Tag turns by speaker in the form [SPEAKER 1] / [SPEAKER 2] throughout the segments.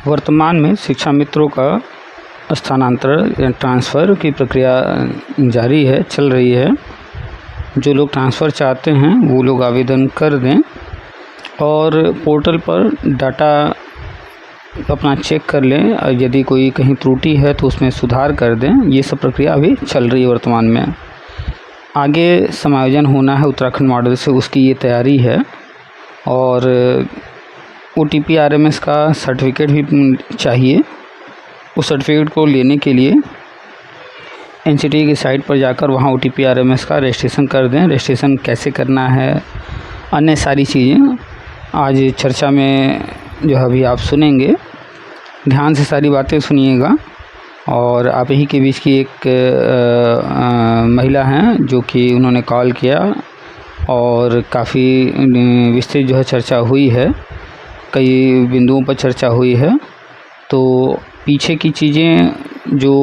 [SPEAKER 1] वर्तमान में शिक्षा मित्रों का स्थानांतरण या ट्रांसफ़र की प्रक्रिया जारी है, चल रही है। जो लोग ट्रांसफ़र चाहते हैं वो लोग आवेदन कर दें और पोर्टल पर डाटा अपना चेक कर लें और यदि कोई कहीं त्रुटि है तो उसमें सुधार कर दें। ये सब प्रक्रिया अभी चल रही है वर्तमान में। आगे समायोजन होना है उत्तराखंड मॉडल से, उसकी ये तैयारी है। और OTP RMS का सर्टिफिकेट भी चाहिए। उस सर्टिफिकेट को लेने के लिए NCT की साइट पर जाकर वहाँ OTP RMS का रजिस्ट्रेशन कर दें। रजिस्ट्रेशन कैसे करना है, अन्य सारी चीज़ें आज चर्चा में जो है अभी आप सुनेंगे। ध्यान से सारी बातें सुनिएगा। और आप ही के बीच की एक महिला हैं जो कि उन्होंने कॉल किया और काफ़ी विस्तृत जो है चर्चा हुई है, कई बिंदुओं पर चर्चा हुई है। तो पीछे की चीज़ें जो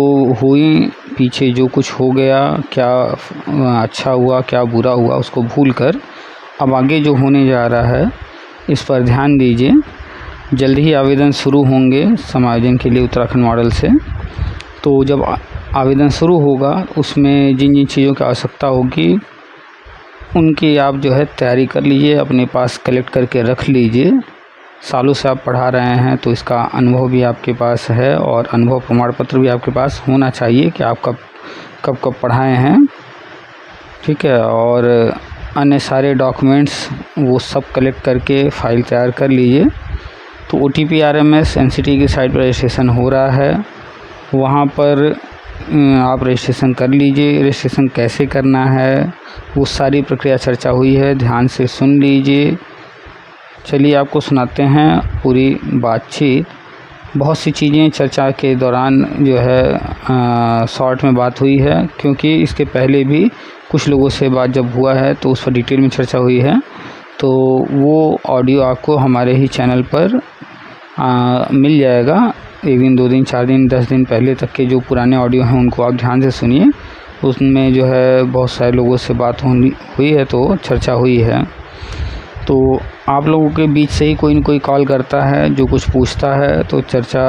[SPEAKER 1] हुई, पीछे जो कुछ हो गया, क्या अच्छा हुआ क्या बुरा हुआ, उसको भूलकर अब आगे जो होने जा रहा है इस पर ध्यान दीजिए। जल्द ही आवेदन शुरू होंगे समायोजन के लिए उत्तराखंड मॉडल से। तो जब आवेदन शुरू होगा उसमें जिन जिन चीज़ों की आवश्यकता होगी उनकी आप जो है तैयारी कर लीजिए, अपने पास कलेक्ट करके रख लीजिए। सालों से आप पढ़ा रहे हैं तो इसका अनुभव भी आपके पास है और अनुभव प्रमाण पत्र भी आपके पास होना चाहिए कि आप कब पढ़ाए हैं, ठीक है। और अन्य सारे डॉक्यूमेंट्स वो सब कलेक्ट करके फ़ाइल तैयार कर लीजिए। तो OTP RMS NCT की साइट पर रजिस्ट्रेशन हो रहा है, वहाँ पर आप रजिस्ट्रेशन कर लीजिए। रजिस्ट्रेशन कैसे करना है वो सारी प्रक्रिया चर्चा हुई है, ध्यान से सुन लीजिए। चलिए आपको सुनाते हैं पूरी बातचीत। बहुत सी चीज़ें चर्चा के दौरान जो है शॉर्ट में बात हुई है, क्योंकि इसके पहले भी कुछ लोगों से बात जब हुआ है तो उस पर डिटेल में चर्चा हुई है। तो वो ऑडियो आपको हमारे ही चैनल पर मिल जाएगा। 1 दिन 2 दिन 4 दिन 10 दिन पहले तक के जो पुराने ऑडियो हैं उनको आप ध्यान से सुनिए। उसमें जो है बहुत सारे लोगों से बात हुई है, तो चर्चा हुई है। तो आप लोगों के बीच से ही कोई न कोई कॉल करता है जो कुछ पूछता है, तो चर्चा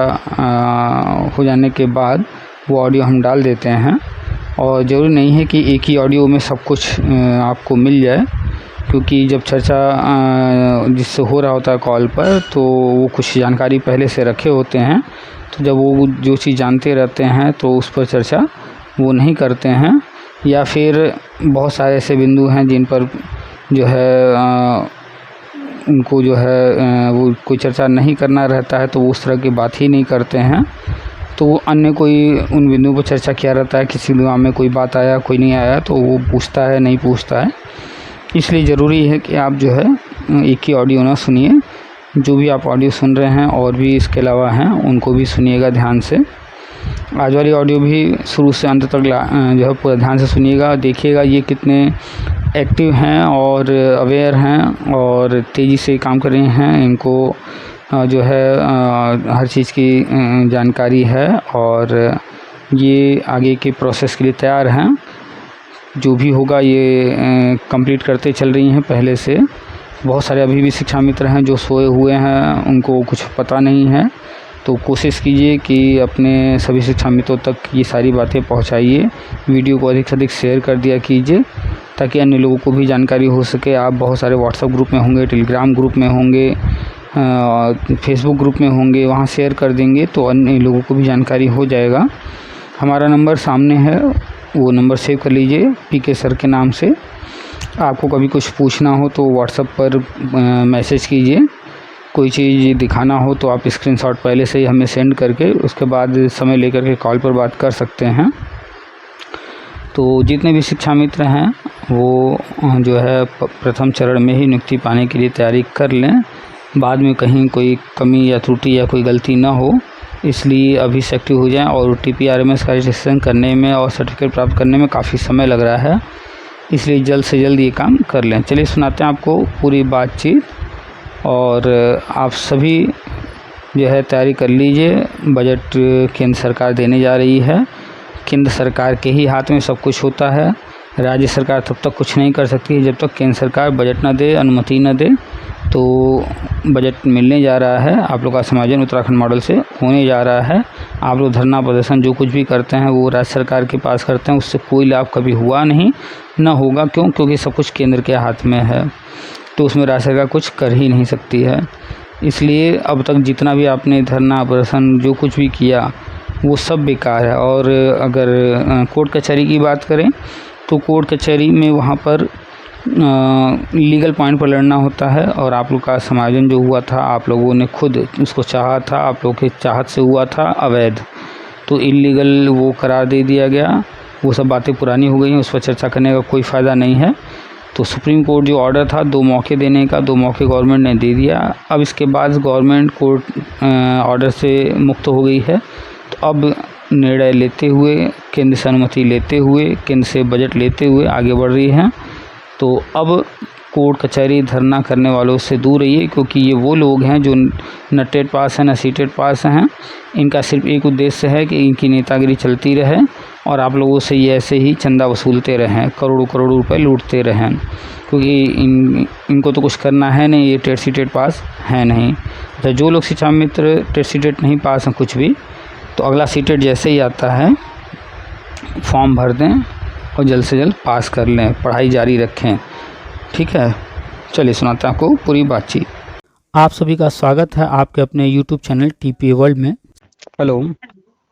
[SPEAKER 1] हो जाने के बाद वो ऑडियो हम डाल देते हैं। और ज़रूरी नहीं है कि एक ही ऑडियो में सब कुछ आपको मिल जाए, क्योंकि जब चर्चा जिससे हो रहा होता है कॉल पर तो वो कुछ जानकारी पहले से रखे होते हैं। तो जब वो जो चीज़ जानते रहते हैं तो उस पर चर्चा वो नहीं करते हैं, या फिर बहुत सारे ऐसे बिंदु हैं जिन पर जो है उनको जो है वो कोई चर्चा नहीं करना रहता है, तो वो उस तरह की बात ही नहीं करते हैं। तो वो अन्य कोई उन बिंदुओं पर चर्चा किया रहता है, किसी दिमाग में कोई बात आया कोई नहीं आया तो वो पूछता है नहीं पूछता है। इसलिए ज़रूरी है कि आप जो है एक ही ऑडियो ना सुनिए, जो भी आप ऑडियो सुन रहे हैं और भी इसके अलावा हैं उनको भी सुनिएगा ध्यान से। आज वाली ऑडियो भी शुरू से अंत तक जो है पूरा ध्यान से सुनिएगा, देखिएगा ये कितने एक्टिव हैं और अवेयर हैं और तेज़ी से काम कर रहे हैं। इनको जो है हर चीज़ की जानकारी है और ये आगे के प्रोसेस के लिए तैयार हैं। जो भी होगा ये कंप्लीट करते चल रही हैं पहले से। बहुत सारे अभी भी शिक्षा मित्र हैं जो सोए हुए हैं, उनको कुछ पता नहीं है। तो कोशिश कीजिए कि अपने सभी शिक्षा मित्रों तक ये सारी बातें पहुंचाइए। वीडियो को अधिक से अधिक शेयर कर दिया कीजिए ताकि अन्य लोगों को भी जानकारी हो सके। आप बहुत सारे व्हाट्सएप ग्रुप में होंगे, टेलीग्राम ग्रुप में होंगे, फेसबुक ग्रुप में होंगे, वहाँ शेयर कर देंगे तो अन्य लोगों को भी जानकारी हो जाएगा। हमारा नंबर सामने है, वो नंबर सेव कर लीजिए PK सर के नाम से। आपको कभी कुछ पूछना हो तो व्हाट्सएप पर मैसेज कीजिए। कोई चीज़ दिखाना हो तो आप स्क्रीनशॉट पहले से ही हमें सेंड करके उसके बाद समय लेकर के कॉल पर बात कर सकते हैं। तो जितने भी शिक्षा मित्र हैं वो जो है प्रथम चरण में ही नियुक्ति पाने के लिए तैयारी कर लें, बाद में कहीं कोई कमी या त्रुटि या कोई गलती ना हो, इसलिए अभी से एक्टिव हो जाएं। और OTP RMS का रजिस्ट्रेशन करने में और सर्टिफिकेट प्राप्त करने में काफ़ी समय लग रहा है, इसलिए जल्द से जल्द ये काम कर लें। चलिए सुनाते हैं आपको पूरी बातचीत। और आप सभी जो है तैयारी कर लीजिए। बजट केंद्र सरकार देने जा रही है, केंद्र सरकार के ही हाथ में सब कुछ होता है। राज्य सरकार तब तक कुछ नहीं कर सकती जब तक केंद्र सरकार बजट न दे, अनुमति न दे। तो बजट मिलने जा रहा है, आप लोग का समायोजन उत्तराखंड मॉडल से होने जा रहा है। आप लोग धरना प्रदर्शन जो कुछ भी करते हैं वो राज्य सरकार के पास करते हैं, उससे कोई लाभ कभी हुआ नहीं, ना होगा। क्यों? क्योंकि सब कुछ केंद्र के हाथ में है, तो उसमें राज्य सरकार कुछ कर ही नहीं सकती है। इसलिए अब तक जितना भी आपने धरना प्रदर्शन जो कुछ भी किया वो सब बेकार है। और अगर कोर्ट कचहरी की बात करें तो कोर्ट कचहरी में वहाँ पर लीगल पॉइंट पर लड़ना होता है, और आप लोग का समायोजन जो हुआ था आप लोगों ने खुद उसको चाहा था, आप लोग के चाहत से हुआ था अवैध, तो इलीगल वो करार दे दिया गया। वो सब बातें पुरानी हो गई हैं, उस पर चर्चा करने का कोई फ़ायदा नहीं है। तो सुप्रीम कोर्ट जो ऑर्डर था 2 मौके देने का, 2 मौके गवर्नमेंट ने दे दिया। अब इसके बाद गवर्नमेंट कोर्ट ऑर्डर से मुक्त हो गई है। तो अब निर्णय लेते हुए, केंद्र से अनुमति लेते हुए, केंद्र से बजट लेते हुए आगे बढ़ रही है। तो अब कोर्ट कचहरी धरना करने वालों से दूर रहिए, क्योंकि ये वो लोग हैं जो न टेट पास हैं न सीटेट पास हैं। इनका सिर्फ एक उद्देश्य है कि इनकी नेतागिरी चलती रहे और आप लोगों से ये ऐसे ही चंदा वसूलते रहें, करोड़ों करोड़ों रुपए लूटते रहें, क्योंकि इनको तो कुछ करना है नहीं, ये टेट सीटेट पास है नहीं। तो जो लोग शिक्षा मित्र टेट सीटेट नहीं पास हैं कुछ भी, तो अगला सीटेट जैसे ही आता है फॉर्म भर दें और जल्द से जल्द पास कर लें, पढ़ाई जारी रखें। ठीक है, चलिए सुनाते हैं आपको पूरी बातचीत। आप सभी का स्वागत है आपके अपने यूट्यूब चैनल टीपीए वर्ल्ड में। हेलो।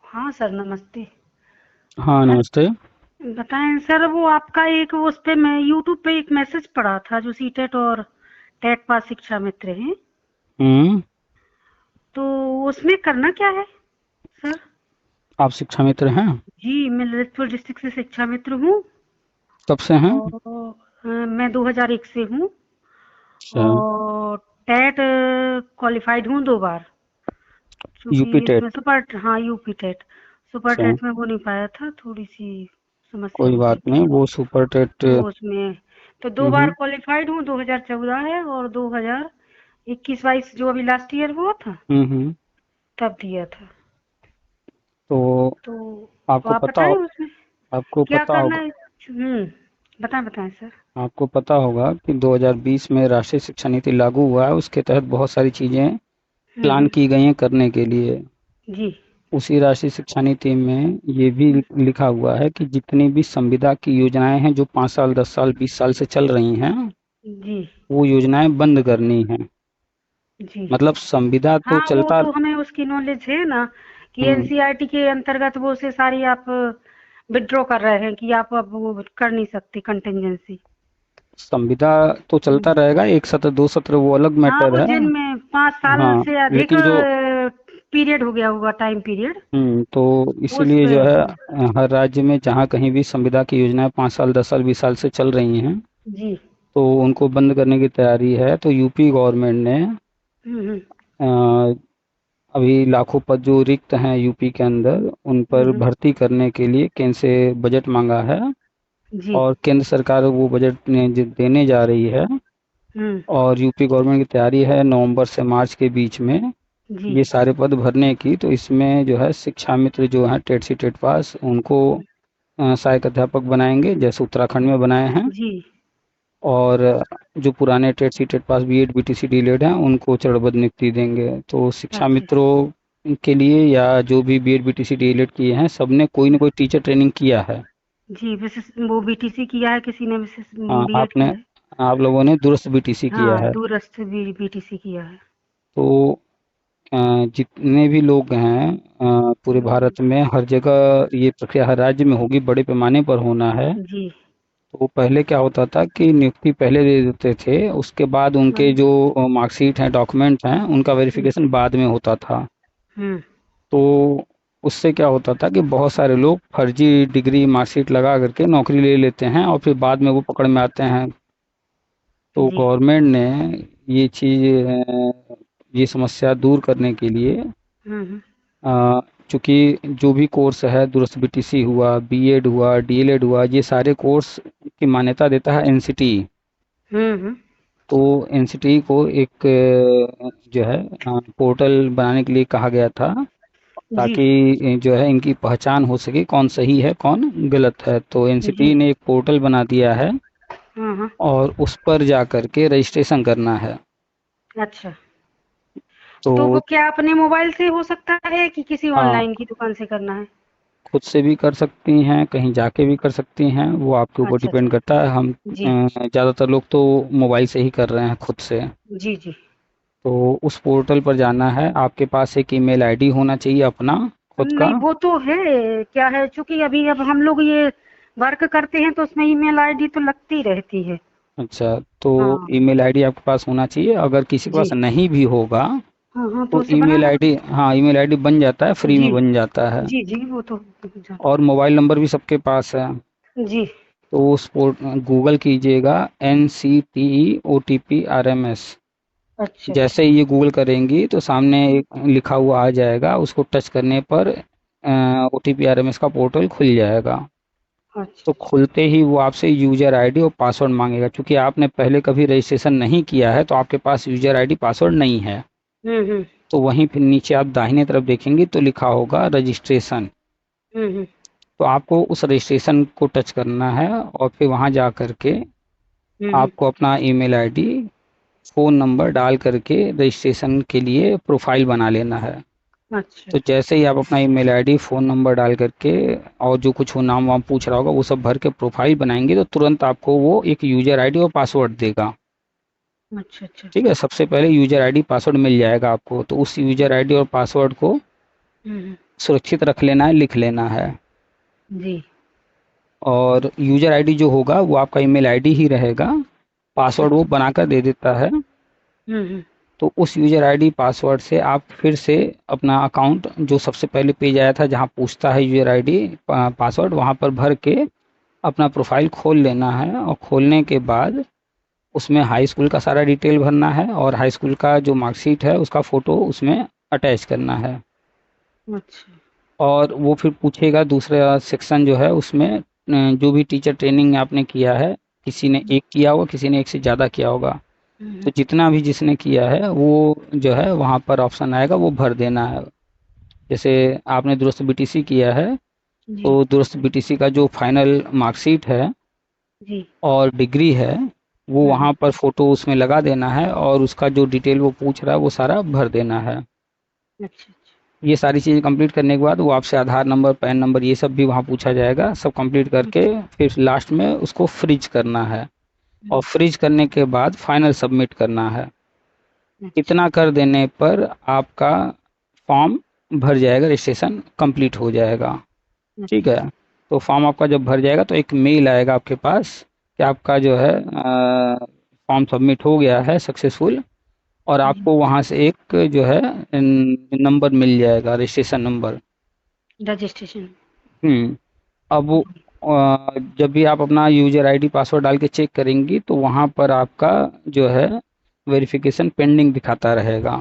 [SPEAKER 2] हाँ सर, नमस्ते।
[SPEAKER 1] हाँ नमस्ते।
[SPEAKER 2] बताएं सर, वो आपका एक उस पे मैं यूट्यूब पे एक मैसेज पढ़ा था, जो सीटेट और टेट पास शिक्षा मित्र हैं, तो उसमें करना क्या है सर?
[SPEAKER 1] आप शिक्षा मित्र हैं?
[SPEAKER 2] जी, मैं ललितपुर डिस्ट्रिक्ट से शिक्षा मित्र हूँ।
[SPEAKER 1] कब से हैं?
[SPEAKER 2] और मैं 2001 से हूँ,
[SPEAKER 1] अच्छा।
[SPEAKER 2] और टेट क्वालिफाइड हूँ 2 बार, क्योंकि
[SPEAKER 1] यूपी टेट।
[SPEAKER 2] इसमें सुपर, हाँ यूपी टेट, सुपर
[SPEAKER 1] अच्छा,
[SPEAKER 2] टेट में हो नहीं पाया था, थोड़ी सी समस्या
[SPEAKER 1] कोई
[SPEAKER 2] हो गई
[SPEAKER 1] बात नहीं,
[SPEAKER 2] थी,
[SPEAKER 1] वो सुपर टेट।
[SPEAKER 2] तो उसमें तो 2 बार
[SPEAKER 1] हम्म
[SPEAKER 2] क्वालिफाइड हूँ। 2014 है और 2021-22 जो अभी लास्ट ईयर हुआ था
[SPEAKER 1] हम्म।
[SPEAKER 2] तब दिया था।
[SPEAKER 1] तो
[SPEAKER 2] तो
[SPEAKER 1] आपको
[SPEAKER 2] आप
[SPEAKER 1] पता
[SPEAKER 2] बताएं
[SPEAKER 1] हो
[SPEAKER 2] उसमें
[SPEAKER 1] आपको
[SPEAKER 2] क्या
[SPEAKER 1] पता
[SPEAKER 2] करना
[SPEAKER 1] होगा
[SPEAKER 2] है। बताएं बताएं सर।
[SPEAKER 1] आपको पता होगा कि 2020 में राष्ट्रीय शिक्षा नीति लागू हुआ है, उसके तहत बहुत सारी चीज़ें प्लान
[SPEAKER 2] हम्म।
[SPEAKER 1] की गई हैं करने के लिए।
[SPEAKER 2] जी
[SPEAKER 1] उसी राष्ट्रीय शिक्षा नीति में ये भी लिखा हुआ है कि जितनी भी संविदा की योजनाएं हैं जो 5 साल 10 साल 20 साल से चल रही हैं,
[SPEAKER 2] जी
[SPEAKER 1] वो योजनाएं बंद करनी हैं।
[SPEAKER 2] जी।
[SPEAKER 1] मतलब संविदा तो
[SPEAKER 2] हाँ, वो
[SPEAKER 1] चलता।
[SPEAKER 2] तो हमें उसकी नॉलेज है ना, कि
[SPEAKER 1] हम्म,
[SPEAKER 2] एनसीईआरटी के अंतर्गत वो से सारी आप विड्रॉ कर रहे हैं, कि आप अब वो कर नहीं सकते कंटिजेंसी।
[SPEAKER 1] संविदा तो चलता रहेगा, एक सत्र 2 सत्र वो अलग
[SPEAKER 2] हाँ,
[SPEAKER 1] मैटर
[SPEAKER 2] वो
[SPEAKER 1] है।
[SPEAKER 2] जिनमें 5 साल
[SPEAKER 1] हाँ,
[SPEAKER 2] से अधिक
[SPEAKER 1] लेकिन जो
[SPEAKER 2] पीरियड हो गया होगा, टाइम पीरियड,
[SPEAKER 1] तो
[SPEAKER 2] उस
[SPEAKER 1] इसीलिए
[SPEAKER 2] पे।
[SPEAKER 1] जो है हर राज्य में जहाँ कहीं भी संविदा की योजनाएं 5 साल 10 साल 20 साल से चल रही हैं,
[SPEAKER 2] जी।
[SPEAKER 1] तो उनको बंद करने की तैयारी है। तो यूपी गवर्नमेंट ने
[SPEAKER 2] हम्म
[SPEAKER 1] अ, अभी लाखों पद जो रिक्त हैं यूपी के अंदर, उन पर
[SPEAKER 2] हम्म।
[SPEAKER 1] भर्ती करने के लिए केंद्र से बजट मांगा है।
[SPEAKER 2] जी।
[SPEAKER 1] और केंद्र सरकार वो बजट देने जा रही है।
[SPEAKER 2] हम्म।
[SPEAKER 1] और यूपी गवर्नमेंट की तैयारी है नवंबर से मार्च के बीच में
[SPEAKER 2] जी।
[SPEAKER 1] ये सारे पद भरने की। तो इसमें जो है शिक्षा मित्र जो हैं टेट सी टेट पास, उनको सहायक अध्यापक बनाएंगे जैसे उत्तराखंड में बनाए हैं।
[SPEAKER 2] जी।
[SPEAKER 1] और जो पुराने TET C TET pass BEd BTC DElEd हैं उनको चरणबद्ध नियुक्ति देंगे। तो शिक्षा
[SPEAKER 2] अच्छा।
[SPEAKER 1] मित्रों के लिए या जो भी बीएड बीटीसी डीएलएड किए हैं सबने कोई ना कोई टीचर ट्रेनिंग किया है।
[SPEAKER 2] जी, विशेष वो बीटीसी किया है, किसी ने विशेष
[SPEAKER 1] हाँ,
[SPEAKER 2] बीएड
[SPEAKER 1] आपने
[SPEAKER 2] किया है।
[SPEAKER 1] आप लोगों ने दूरस्थ बीटीसी किया
[SPEAKER 2] हाँ,
[SPEAKER 1] है।
[SPEAKER 2] दूरस्थ भी बीटीसी किया है।
[SPEAKER 1] तो अ, जितने भी लोग हैं पूरे
[SPEAKER 2] हम्म।
[SPEAKER 1] भारत में हर जगह ये प्रक्रिया हर राज्य में होगी, बड़े पैमाने पर होना है।
[SPEAKER 2] जी।
[SPEAKER 1] तो पहले क्या होता था कि नियुक्ति पहले दे देते थे, उसके बाद उनके
[SPEAKER 2] हम्म
[SPEAKER 1] जो मार्कशीट हैं डॉक्यूमेंट हैं उनका
[SPEAKER 2] हम्म
[SPEAKER 1] वेरिफिकेशन बाद में होता था।
[SPEAKER 2] हम्म।
[SPEAKER 1] तो उससे क्या होता था कि बहुत सारे लोग फर्जी डिग्री मार्कशीट लगा करके नौकरी ले लेते हैं और फिर बाद में वो पकड़ में आते हैं। तो
[SPEAKER 2] जी।
[SPEAKER 1] गवर्नमेंट ने ये चीज़ ये समस्या दूर करने के लिए
[SPEAKER 2] हम्म।
[SPEAKER 1] अ, चूंकि जो भी कोर्स है दूरस्थ बीटीसी हुआ, बीएड हुआ, डीएलएड हुआ, ये सारे कोर्स की मान्यता देता है एनसीटी।
[SPEAKER 2] हम्म।
[SPEAKER 1] तो एनसीटी को एक जो है पोर्टल बनाने के लिए कहा गया था,
[SPEAKER 2] जी।
[SPEAKER 1] ताकि जो है इनकी पहचान हो सके कौन सही है कौन गलत है। तो
[SPEAKER 2] जी।
[SPEAKER 1] एनसीटी ने एक पोर्टल बना दिया है
[SPEAKER 2] हाँ हाँ।
[SPEAKER 1] और उस पर जा कर के रजिस्ट्रेशन करना है।
[SPEAKER 2] अच्छा,
[SPEAKER 1] तो
[SPEAKER 2] तो वो क्या अपने मोबाइल से हो सकता है कि किसी
[SPEAKER 1] हाँ,
[SPEAKER 2] ऑनलाइन की दुकान से करना है?
[SPEAKER 1] खुद से भी कर सकती हैं, कहीं जाके भी कर सकती हैं, वो आपके ऊपर
[SPEAKER 2] अच्छा, अच्छा।
[SPEAKER 1] डिपेंड करता है। हम
[SPEAKER 2] जी,
[SPEAKER 1] ज़्यादातर लोग तो मोबाइल से ही कर रहे हैं खुद से।
[SPEAKER 2] जी, जी।
[SPEAKER 1] तो उस पोर्टल पर जाना है, आपके पास एक ईमेल आईडी होना चाहिए अपना, खुद का।
[SPEAKER 2] नहीं, वो तो है, क्या है, चूँकि अभी अब हम लोग ये वर्क करते हैं तो उसमें ईमेल आईडी तो लगती रहती है।
[SPEAKER 1] अच्छा, तो
[SPEAKER 2] हाँ,
[SPEAKER 1] ईमेल आईडी आपके पास होना चाहिए। अगर किसी के
[SPEAKER 2] जी।
[SPEAKER 1] पास नहीं भी होगा
[SPEAKER 2] हाँ, हाँ, तो
[SPEAKER 1] तो
[SPEAKER 2] उसे
[SPEAKER 1] ईमेल
[SPEAKER 2] बनाना।
[SPEAKER 1] आईडी, हाँ, ईमेल आईडी बन जाता है, फ्री
[SPEAKER 2] जी,
[SPEAKER 1] में बन जाता है।
[SPEAKER 2] जी, जी, वो तो जान।
[SPEAKER 1] और मोबाइल नंबर भी सबके पास है।
[SPEAKER 2] जी,
[SPEAKER 1] तो उस पोर्ट गूगल कीजिएगा, NCTE OTPRMS।
[SPEAKER 2] अच्छा, अच्छा।
[SPEAKER 1] जैसे ही ये गूगल करेंगी तो सामने एक लिखा हुआ आ जाएगा, उसको टच करने पर OTPRMS का पोर्टल खुल जाएगा।
[SPEAKER 2] अच्छा,
[SPEAKER 1] तो
[SPEAKER 2] अच्छा।
[SPEAKER 1] खुलते ही वो आपसे यूजर आईडी और पासवर्ड मांगेगा, क्योंकि आपने पहले कभी रजिस्ट्रेशन नहीं किया है तो आपके पास यूजर आईडी पासवर्ड नहीं है।
[SPEAKER 2] हुँ, हुँ।
[SPEAKER 1] तो वहीं फिर नीचे आप दाहिने तरफ देखेंगे तो लिखा होगा रजिस्ट्रेशन।
[SPEAKER 2] हुँ, हुँ।
[SPEAKER 1] तो आपको उस रजिस्ट्रेशन को टच करना है और फिर वहां जा करके
[SPEAKER 2] हुँ, हुँ।
[SPEAKER 1] आपको अपना ईमेल आईडी, फ़ोन नंबर डाल करके रजिस्ट्रेशन के लिए प्रोफाइल बना लेना है।
[SPEAKER 2] अच्छा,
[SPEAKER 1] तो
[SPEAKER 2] अच्छा।
[SPEAKER 1] जैसे ही आप अपना ईमेल आईडी, फ़ोन नंबर डाल करके और जो कुछ वो नाम वाम पूछ रहा होगा वो सब भर के प्रोफाइल बनाएंगे तो तुरंत आपको वो एक यूज़र आईडी और पासवर्ड देगा।
[SPEAKER 2] अच्छा, अच्छा।
[SPEAKER 1] ठीक है, सबसे पहले यूज़र आईडी पासवर्ड मिल जाएगा आपको, तो उस यूज़र आईडी और पासवर्ड को
[SPEAKER 2] हुँ, हुँ।
[SPEAKER 1] सुरक्षित रख लेना है, लिख लेना है।
[SPEAKER 2] जी।
[SPEAKER 1] और यूज़र आईडी जो होगा वो आपका ईमेल आईडी ही रहेगा, पासवर्ड वो
[SPEAKER 2] अच्छा।
[SPEAKER 1] बनाकर दे देता है।
[SPEAKER 2] हुँ, हुँ।
[SPEAKER 1] तो उस यूज़र आईडी पासवर्ड से आप फिर से अपना अकाउंट, जो सबसे पहले पेज आया था जहाँ पूछता है यूज़र आईडी पासवर्ड, वहाँ पर भर के अपना प्रोफाइल खोल लेना है। और खोलने के बाद उसमें हाई स्कूल का सारा डिटेल भरना है और हाई स्कूल का जो मार्कशीट है उसका फ़ोटो उसमें अटैच करना है।
[SPEAKER 2] अच्छा।
[SPEAKER 1] और वो फिर पूछेगा दूसरा सेक्शन जो है उसमें जो भी टीचर ट्रेनिंग आपने किया है, किसी ने एक किया होगा, किसी ने एक से ज़्यादा किया होगा।
[SPEAKER 2] हुँ,
[SPEAKER 1] तो
[SPEAKER 2] हुँ।
[SPEAKER 1] जितना भी जिसने किया है वो जो है वहाँ पर ऑप्शन आएगा, वो भर देना है। जैसे आपने दुरुस्त बीटीसी किया है
[SPEAKER 2] जी,
[SPEAKER 1] तो दुरुस्त बीटीसी का जो फाइनल मार्कशीट है
[SPEAKER 2] जी।
[SPEAKER 1] और डिग्री है वो
[SPEAKER 2] हुँ,
[SPEAKER 1] वहाँ
[SPEAKER 2] हुँ।
[SPEAKER 1] पर फ़ोटो उसमें लगा देना है और उसका जो डिटेल वो पूछ रहा है वो सारा भर देना है।
[SPEAKER 2] अच्छा, अच्छा।
[SPEAKER 1] ये सारी चीज़ें कंप्लीट करने के बाद वो आपसे आधार नंबर, पैन नंबर, ये सब भी वहाँ पूछा जाएगा। सब कंप्लीट करके
[SPEAKER 2] अच्छा।
[SPEAKER 1] फिर लास्ट में उसको फ्रीज करना है। और
[SPEAKER 2] हुँ।
[SPEAKER 1] फ्रीज करने के बाद फाइनल सबमिट करना है।
[SPEAKER 2] अच्छा,
[SPEAKER 1] इतना कर देने पर आपका फॉर्म भर जाएगा, रजिस्ट्रेशन कंप्लीट हो जाएगा। ठीक
[SPEAKER 2] अच्छा।
[SPEAKER 1] है, तो फॉर्म आपका जब भर जाएगा तो एक मेल आएगा आपके पास कि आपका जो है फॉर्म सबमिट हो गया है सक्सेसफुल। और
[SPEAKER 2] जी।
[SPEAKER 1] आपको वहाँ से एक जो है नंबर मिल जाएगा, रजिस्ट्रेशन नंबर।
[SPEAKER 2] रजिस्ट्रेशन।
[SPEAKER 1] अब वो जब भी आप अपना यूजर आईडी पासवर्ड डाल के चेक करेंगी तो वहाँ पर आपका जो है वेरिफिकेशन पेंडिंग दिखाता रहेगा।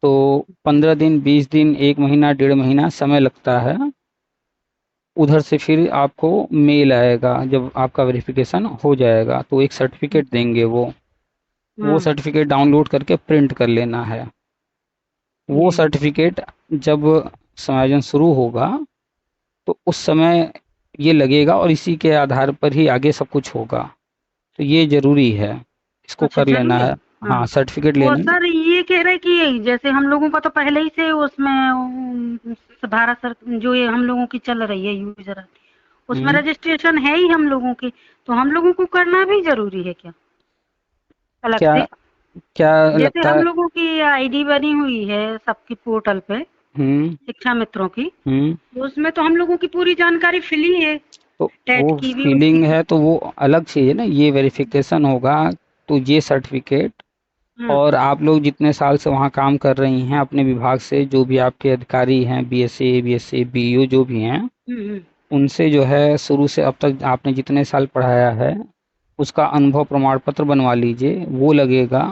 [SPEAKER 1] तो 15 दिन, 20 दिन, 1 महीना, 1.5 महीना समय लगता है। उधर से फिर आपको मेल आएगा जब आपका वेरिफिकेशन हो जाएगा तो एक सर्टिफिकेट देंगे वो
[SPEAKER 2] हाँ,
[SPEAKER 1] सर्टिफिकेट डाउनलोड करके प्रिंट कर लेना है। वो
[SPEAKER 2] जी।
[SPEAKER 1] सर्टिफिकेट जब समायोजन शुरू होगा तो उस समय ये लगेगा और इसी के आधार पर ही आगे सब कुछ होगा। तो ये ज़रूरी है, इसको
[SPEAKER 2] अच्छा,
[SPEAKER 1] कर लेना
[SPEAKER 2] ज़रूरी
[SPEAKER 1] है।
[SPEAKER 2] है? हाँ।
[SPEAKER 1] हाँ, सर्टिफिकेट
[SPEAKER 2] वो
[SPEAKER 1] लेना।
[SPEAKER 2] सर ये कह रहे कि जैसे हम लोगों का तो पहले ही से उसमें भारत सर जो ये हम लोगों की चल रही है यूज़र, उसमें
[SPEAKER 1] हम्म,
[SPEAKER 2] रजिस्ट्रेशन है ही हम लोगों की, तो हम लोगों को करना भी ज़रूरी है क्या, अलग
[SPEAKER 1] क्या
[SPEAKER 2] से?
[SPEAKER 1] क्या
[SPEAKER 2] जैसे
[SPEAKER 1] लगता
[SPEAKER 2] हम
[SPEAKER 1] है?
[SPEAKER 2] लोगों की आईडी बनी हुई है सबकी पोर्टल पे,
[SPEAKER 1] हम्म,
[SPEAKER 2] शिक्षा मित्रों की,
[SPEAKER 1] हम्म।
[SPEAKER 2] तो उसमें तो हम लोगों की पूरी जानकारी फिल ही है,
[SPEAKER 1] तो
[SPEAKER 2] टेट
[SPEAKER 1] वो
[SPEAKER 2] की भी, उसकी
[SPEAKER 1] फीलिंग
[SPEAKER 2] भी।
[SPEAKER 1] है तो वो अलग चीज़ है ना, ये वेरिफिकेशन होगा। तो ये सर्टिफिकेट
[SPEAKER 2] हाँ।
[SPEAKER 1] और आप लोग जितने साल से वहाँ काम कर रही हैं अपने विभाग से, जो भी आपके अधिकारी हैं, बीएससी, बीएससी, बीईओ जो भी हैं,
[SPEAKER 2] हुँ, हुँ।
[SPEAKER 1] उनसे जो है शुरू से अब तक आपने जितने साल पढ़ाया है उसका अनुभव प्रमाण पत्र बनवा लीजिए, वो लगेगा।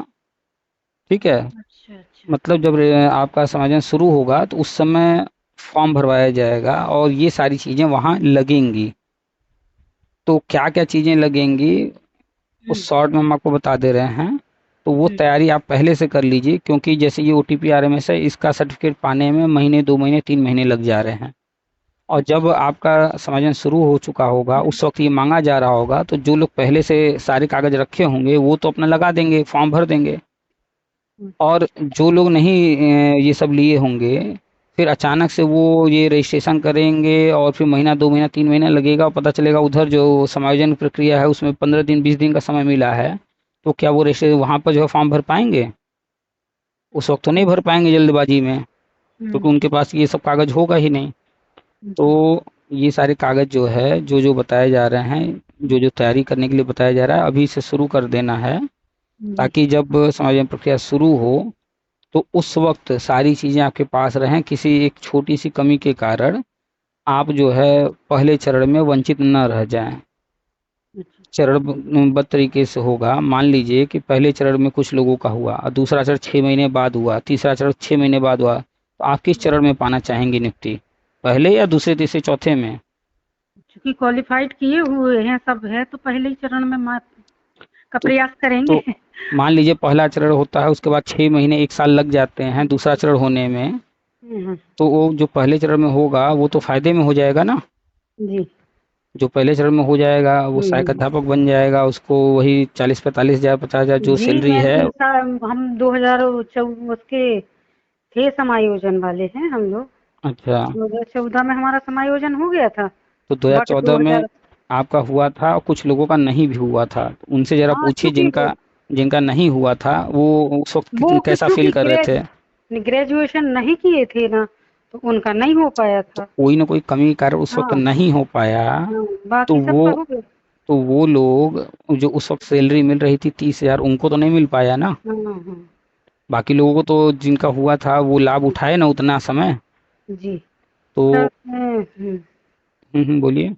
[SPEAKER 1] ठीक है,
[SPEAKER 2] अच्छा, अच्छा।
[SPEAKER 1] मतलब जब आपका समाजन शुरू होगा तो उस समय फॉर्म भरवाया जाएगा और ये सारी चीज़ें वहाँ लगेंगी। तो क्या क्या चीज़ें लगेंगी
[SPEAKER 2] हुँ,
[SPEAKER 1] उस शॉर्ट में हम आपको बता दे रहे हैं। तो वो
[SPEAKER 2] हुँ।
[SPEAKER 1] तैयारी आप पहले से कर लीजिए, क्योंकि जैसे ये ओटीपी आरएमएस है, इसका सर्टिफिकेट पाने में महीने, 2 महीने, 3 महीने लग जा रहे हैं। और जब
[SPEAKER 2] अच्छा।
[SPEAKER 1] आपका समाजन शुरू हो चुका होगा
[SPEAKER 2] हुँ,
[SPEAKER 1] उस वक्त ये मांगा जा रहा होगा तो जो लोग पहले से सारे कागज रखे होंगे वो तो अपना लगा देंगे, फॉर्म भर देंगे। और जो लोग नहीं ये सब लिए होंगे, फिर अचानक से वो ये रजिस्ट्रेशन करेंगे और फिर महीना 2 महीना 3 महीना लगेगा और पता चलेगा उधर जो समायोजन प्रक्रिया है उसमें 15 दिन 20 दिन का समय मिला है, तो क्या वो रजिस्ट्रेशन वहाँ पर जो है फॉर्म भर पाएंगे? उस वक्त तो नहीं भर पाएंगे जल्दबाजी में, क्योंकि उनके पास ये सब कागज होगा ही नहीं। तो
[SPEAKER 2] जी
[SPEAKER 1] ये सारे कागज जो है जो जो बताए जा रहे हैं, जो जो तैयारी करने के लिए बताया जा रहा है, अभी से शुरू कर देना है,
[SPEAKER 2] जी
[SPEAKER 1] ताकि जब समायोजन प्रक्रिया शुरू हो तो उस वक्त सारी चीज़ें आपके पास रहें, किसी एक छोटी सी कमी के कारण आप जो है पहले चरण में वंचित न रह जाएं।
[SPEAKER 2] अच्छा
[SPEAKER 1] चरणबद्ध तरीके से होगा। मान लीजिए कि पहले चरण में कुछ लोगों का हुआ और दूसरा चरण 6 महीने बाद हुआ, तीसरा चरण 6 महीने बाद हुआ, तो आप किस चरण में पाना चाहेंगे निफ्टी, पहले या दूसरे तीसरे चौथे में?
[SPEAKER 2] चूंकि क्वालिफाइड किए हुए हैं सब है तो पहले ही चरण में का
[SPEAKER 1] तो
[SPEAKER 2] प्रयास करेंगे।
[SPEAKER 1] तो मान लीजिए पहला चरण होता है, उसके बाद 6 महीने 1 साल लग जाते हैं दूसरा चरण होने में,
[SPEAKER 2] हम्म,
[SPEAKER 1] तो वो जो पहले चरण में होगा वो तो फायदे में हो जाएगा ना।
[SPEAKER 2] जी
[SPEAKER 1] जो पहले चरण में हो जाएगा वो सहायक
[SPEAKER 2] हम्म,
[SPEAKER 1] अध्यापक बन जाएगा, उसको वही 40 45 हजार 50 हजार जो
[SPEAKER 2] जी
[SPEAKER 1] सैलरी
[SPEAKER 2] मैं
[SPEAKER 1] है।
[SPEAKER 2] हम 2014 के थे समायोजन वाले हैं हम लोग।
[SPEAKER 1] अच्छा,
[SPEAKER 2] 2014 में हमारा समायोजन हो गया था।
[SPEAKER 1] तो 2014 में
[SPEAKER 2] 2000
[SPEAKER 1] आपका हुआ था और कुछ लोगों का नहीं भी हुआ था, तो उनसे जरा
[SPEAKER 2] हाँ
[SPEAKER 1] पूछिए
[SPEAKER 2] चूंकि
[SPEAKER 1] जिनका जिनका नहीं हुआ था वो उस वक्त
[SPEAKER 2] वो
[SPEAKER 1] कैसा फील
[SPEAKER 2] चूंकि
[SPEAKER 1] कर रहे थे।
[SPEAKER 2] ग्रेजुएशन नहीं किए थे ना, तो उनका नहीं हो पाया
[SPEAKER 1] तो
[SPEAKER 2] था।
[SPEAKER 1] कोई ना कोई कमी के कारण उस वक्त
[SPEAKER 2] हाँ
[SPEAKER 1] नहीं हो पाया।
[SPEAKER 2] हाँ
[SPEAKER 1] तो
[SPEAKER 2] बाकी
[SPEAKER 1] वो
[SPEAKER 2] सबका हो गया।
[SPEAKER 1] तो वो लोग जो उस वक्त सैलरी मिल रही थी 30 हजार, उनको तो नहीं मिल पाया ना।
[SPEAKER 2] हाँ हाँ
[SPEAKER 1] बाकी लोगों को तो जिनका हुआ था वो लाभ उठाए ना उतना समय।
[SPEAKER 2] जी
[SPEAKER 1] तो
[SPEAKER 2] सर
[SPEAKER 1] बोलिए।